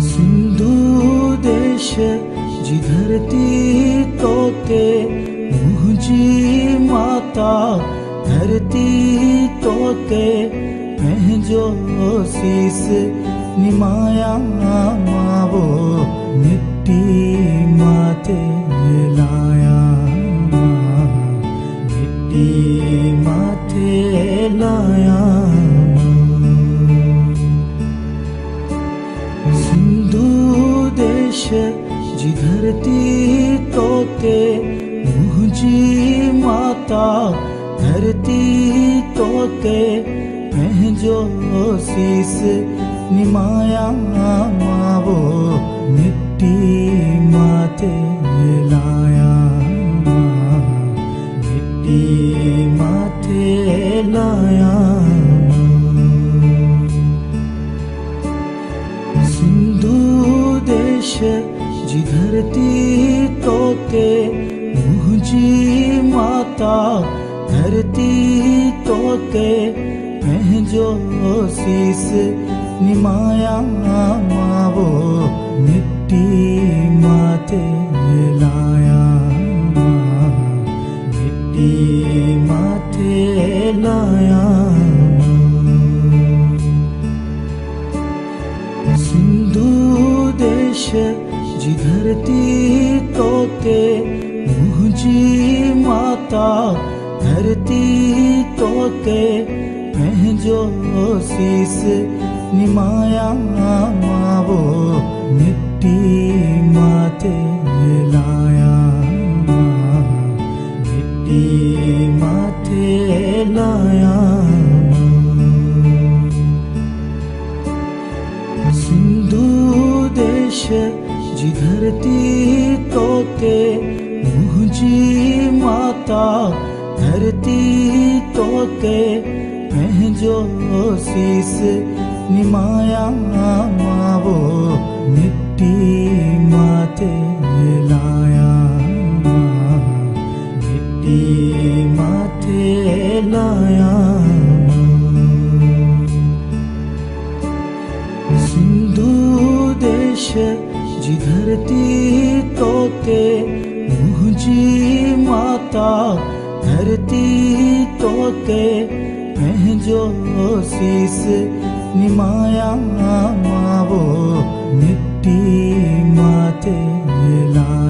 सिंधु देश जी धरती तोते मुझी माता धरती तोते महजो शीस निमाया मावो मिट्टी माते लाया मिट्टी माते लाया सिंधु देश जी धरती तोते मुझी माता धरती तोते महजो शीस निमाया मावो मिट्टी माते लाया मिट्टी माते लाया सिंधु देश जी धरती तोते मुझी माता धरती तोते महजो शीस निमाया मावो मिट्टी माते लाया मिट्टी माते लाया सिंधु देश जी धरती तोते मुझी माता धरती तोते महजो शीस निमाया मावो मिट्टी माते लाया मिट्टी माते लाया सिंधु देश जी धरती तोते मुझी माता धरती तोते महजो शीस निमाया मावो मिट्टी माते लाया मिट्टी माते लाया सिंधु देश जी धरती तोते मुझी माता धरती तोते महजो शीस निमाया मावो मिट्टी माते लाया।